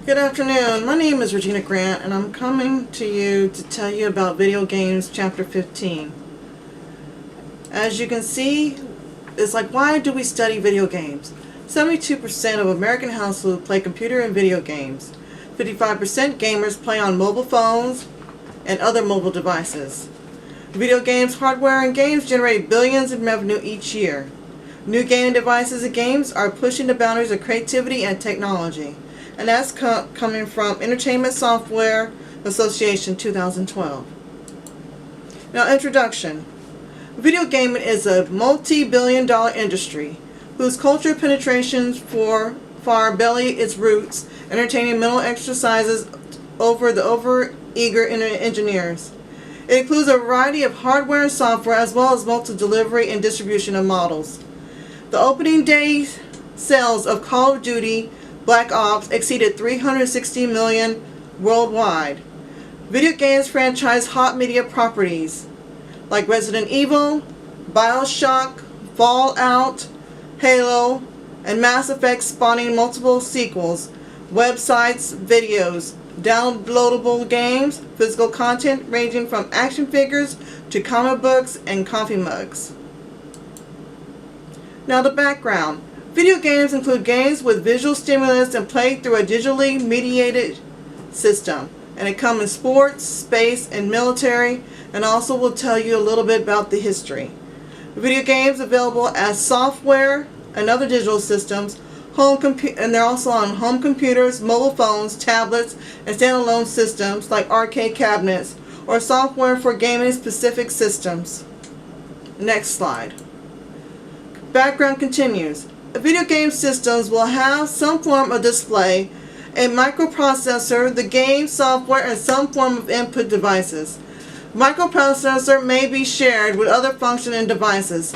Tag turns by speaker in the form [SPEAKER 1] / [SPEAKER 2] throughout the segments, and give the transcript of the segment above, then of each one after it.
[SPEAKER 1] Good afternoon. My name is Regina Grant, and I'm coming to you to tell you about Video Games Chapter 15. As you can see, it's like, why do we study video games? 72% of American households play computer and video games. 55% gamers play on mobile phones and other mobile devices. Video games, hardware, and games generate billions in revenue each year. New gaming devices and games are pushing the boundaries of creativity and technology. And that's coming from Entertainment Software Association 2012. Now, introduction. Video gaming is a multi-billion-dollar industry whose cultural penetration far belly its roots, entertaining mental exercises over the over-eager engineers. It includes a variety of hardware and software, as well as multi-delivery and distribution of models. The opening day sales of Call of Duty Black Ops exceeded 360 million worldwide. Video games franchise hot media properties like Resident Evil, BioShock, Fallout, Halo, and Mass Effect, spawning multiple sequels, websites, videos, downloadable games, physical content ranging from action figures to comic books and coffee mugs. Now, the background. Video games include games with visual stimulus and played through a digitally mediated system. And it comes in sports, space, and military, and also will tell you a little bit about the history. Video games available as software and other digital systems, and they're also on home computers, mobile phones, tablets, and standalone systems like arcade cabinets, or software for gaming specific systems. Next slide. Background continues. Video game systems will have some form of display, a microprocessor, the game software, and some form of input devices. Microprocessor may be shared with other functioning devices.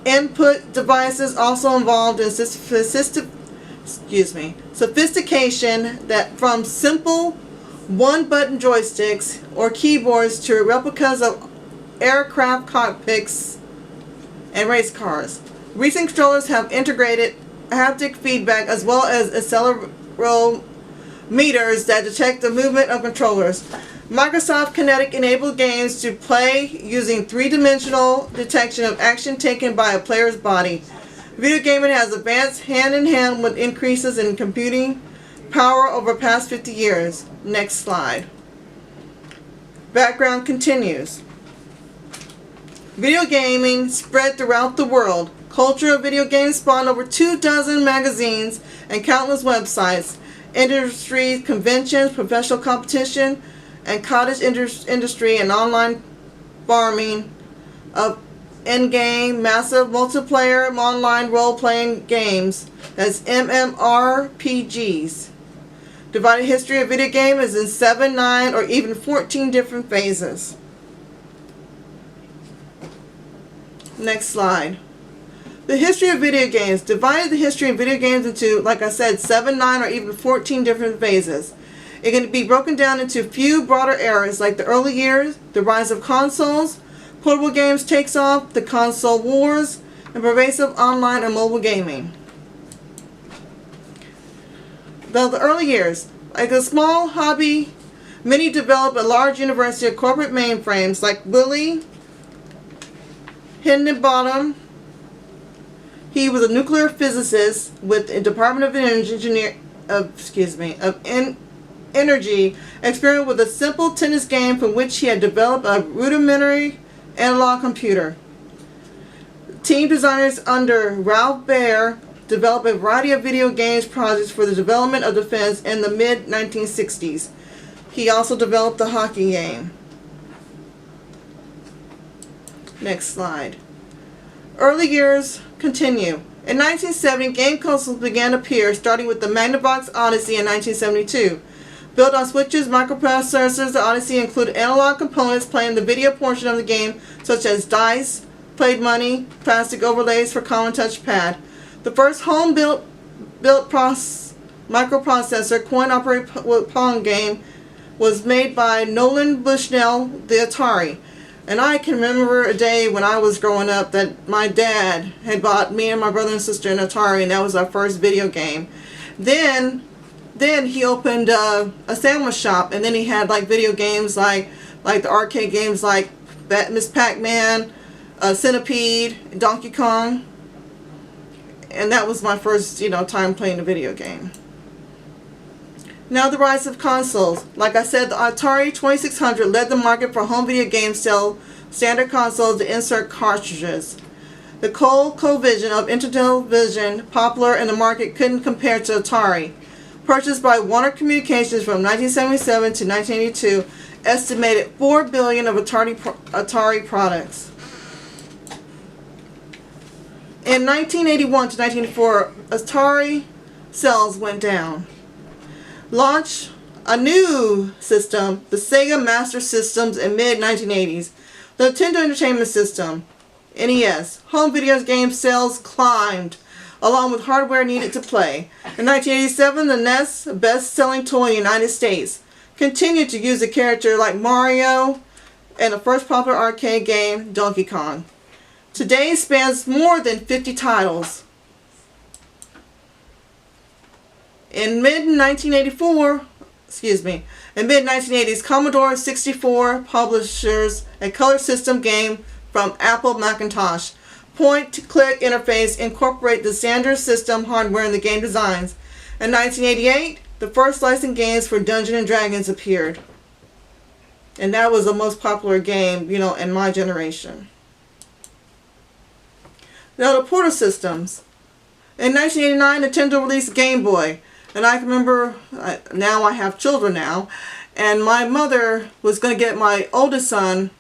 [SPEAKER 1] Input devices also involved in sophistication that from simple one-button joysticks or keyboards to replicas of aircraft cockpits and race cars. Recent controllers have integrated haptic feedback as well as accelerometers that detect the movement of controllers. Microsoft Kinect enabled games to play using three-dimensional detection of action taken by a player's body. Video gaming has advanced hand-in-hand with increases in computing power over the past 50 years. Next slide. Background continues. Video gaming spread throughout the world. Culture of video games spawned over 24 magazines and countless websites, industry conventions, professional competition, and cottage industry and online farming of in-game, massive multiplayer, online role-playing games, that's MMORPGs. Divided history of video game is in 7, 9, or even 14 different phases. Next slide. The history of video games. Divided the history of video games into, like I said, 7, 9, or even 14 different phases. It can be broken down into a few broader eras, like the early years, the rise of consoles, portable games takes off, the console wars, and pervasive online and mobile gaming. The early years, like a small hobby, many developed a large university of corporate mainframes, like Willie Higginbotham. He was a nuclear physicist with the Department of Energy, experiment with a simple tennis game from which he had developed a rudimentary analog computer. Team designers under Ralph Baer developed a variety of video games projects for the development of defense in the mid-1960s. He also developed the hockey game. Next slide. Early years continue. In 1970, game consoles began to appear, starting with the Magnavox Odyssey in 1972. Built on switches, microprocessors, the Odyssey included analog components playing the video portion of the game, such as dice, played money, plastic overlays for common touchpad. The first home-built microprocessor, coin-operated Pong game, was made by Nolan Bushnell, the Atari. And I can remember a day when I was growing up that my dad had bought me and my brother and sister an Atari, and that was our first video game. Then then he opened a sandwich shop, and then he had like video games like the arcade games like Miss Pac-Man, Centipede, Donkey Kong. And that was my first, time playing a video game. Now the rise of consoles. Like I said, the Atari 2600 led the market for home video games, sell standard consoles to insert cartridges. The ColecoVision of Intellivision, popular in the market, couldn't compare to Atari. Purchased by Warner Communications from 1977 to 1982, estimated $4 billion of Atari products. In 1981 to 1984, Atari sales went down. Launched a new system, the Sega Master Systems, in mid-1980s. The Nintendo Entertainment System, NES, home video game sales climbed, along with hardware needed to play. In 1987, the NES, best-selling toy in the United States, continued to use a character like Mario and the first popular arcade game, Donkey Kong. Today spans more than 50 titles. In mid-1980s, Commodore 64 publishers a color system game from Apple Macintosh. Point-to-click interface incorporate the standard system hardware in the game designs. In 1988, the first licensed games for Dungeons & Dragons appeared. And that was the most popular game, in my generation. Now the portal systems. In 1989, Nintendo released Game Boy. And I remember, now I have children now, and my mother was going to get my oldest son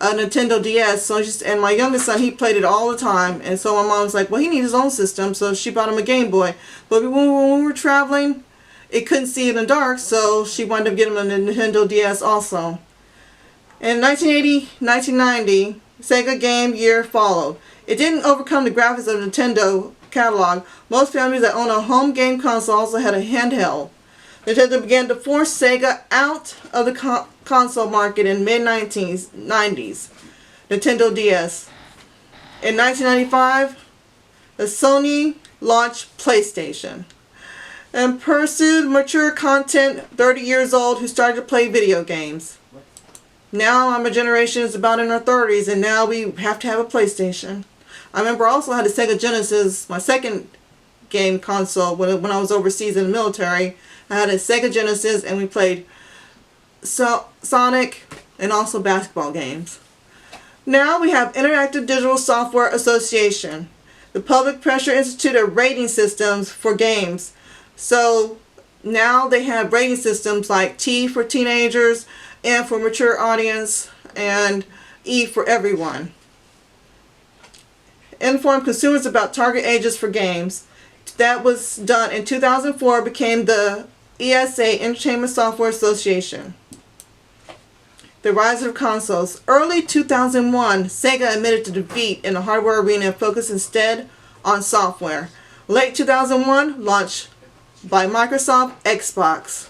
[SPEAKER 1] a Nintendo DS, and my youngest son, he played it all the time, and so my mom was like, well, he needs his own system, so she bought him a Game Boy. But when we were traveling, it couldn't see in the dark, so she wound up getting him a Nintendo DS also. In 1990, Sega Game Gear followed. It didn't overcome the graphics of the Nintendo catalog. Most families that own a home game console also had a handheld. Nintendo began to force Sega out of the console market in mid-90s. Nintendo DS. In 1995, the Sony launched PlayStation and pursued mature content 30 years old who started to play video games. Now I'm a generation that's about in our 30s, and now we have to have a PlayStation. I remember I also had a Sega Genesis, my second game console, when I was overseas in the military. I had a Sega Genesis, and we played Sonic and also basketball games. Now we have Interactive Digital Software Association. The Public Pressure instituted rating systems for games. So now they have rating systems like T for teenagers, M for mature audience, and E for everyone. Inform consumers about target ages for games. That was done in 2004, became the ESA, Entertainment Software Association. The rise of consoles. Early 2001, Sega admitted to defeat in the hardware arena and focused instead on software. Late 2001, launched by Microsoft, Xbox.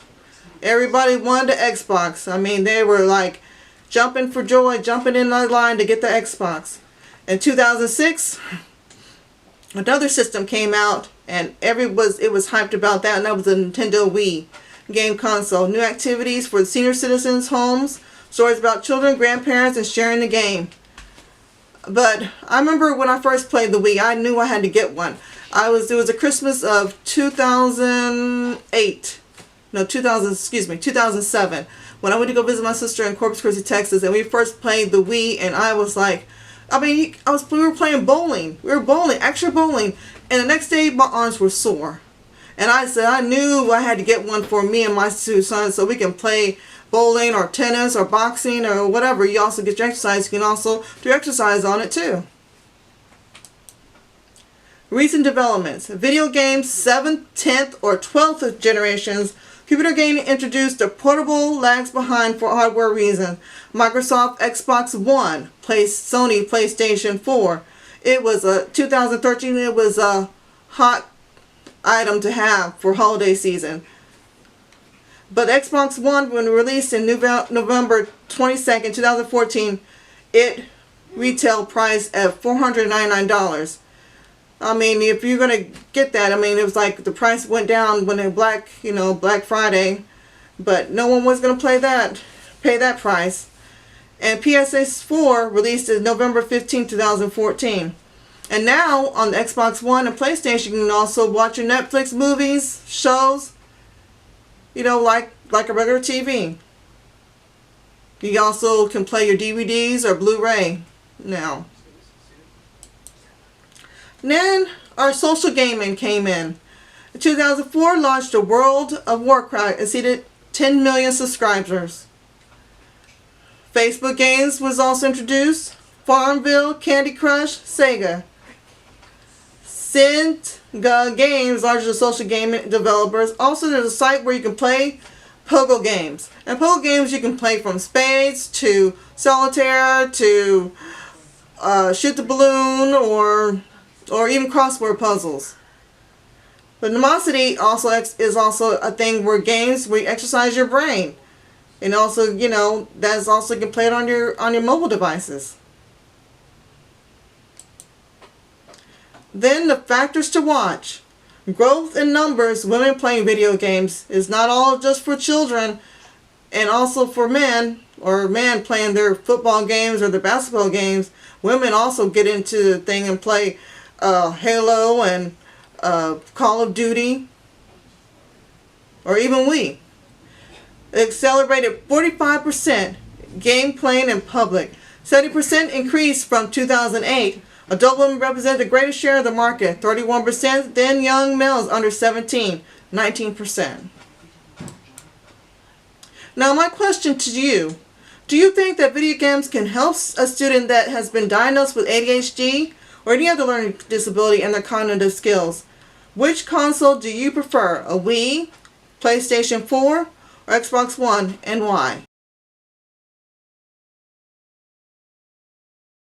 [SPEAKER 1] Everybody wanted the Xbox. I mean, they were like jumping for joy, jumping in the line to get the Xbox. In 2006, another system came out, and it was hyped about that, and that was the Nintendo Wii game console. New activities for senior citizens' homes, stories about children, grandparents, and sharing the game. But I remember when I first played the Wii, I knew I had to get one. It was a Christmas of 2007, when I went to go visit my sister in Corpus Christi, Texas, and we first played the Wii, and I was like, we were playing bowling. We were bowling, actual bowling. And the next day, my arms were sore. And I said I knew I had to get one for me and my two sons so we can play bowling or tennis or boxing or whatever. You also get your exercise. You can also do exercise on it too. Recent developments. Video games 7th, 10th, or 12th generations. Computer gaming introduced the portable lags behind for hardware reasons. Microsoft Xbox One, Sony PlayStation 4. It was 2013. It was a hot item to have for holiday season. But Xbox One, when released in November 22nd, 2014, it retail priced at $499. I mean, if you're gonna get that, I mean, it was like the price went down when it Black Friday, but no one was gonna pay that price. And PS4 released in November 15, 2014. And now on the Xbox One and PlayStation, you can also watch your Netflix movies, shows, like a regular TV. You also can play your DVDs or Blu-ray now. Then our social gaming came in. In 2004, launched the World of Warcraft, exceeded 10 million subscribers. Facebook games was also introduced. Farmville, Candy Crush, Sega. Zynga Games, largely social game developers. Also, there's a site where you can play Pogo games. And Pogo games you can play from spades to solitaire to shoot the balloon or even crossword puzzles. But Mnemosity also is also a thing where games where you exercise your brain. And also, that's also you can play it on your mobile devices. Then the factors to watch. Growth in numbers, women playing video games is not all just for children, and also for men, or men playing their football games or their basketball games. Women also get into the thing and play Halo and Call of Duty, or even Wii. It accelerated 45% game playing in public, 70% increase from 2008. Adult women represent the greatest share of the market, 31%, then young males under 17, 19%. Now my question to you, do you think that video games can help a student that has been diagnosed with ADHD or any other learning disability in their cognitive skills? Which console do you prefer, a Wii, PlayStation 4, or Xbox One, and why?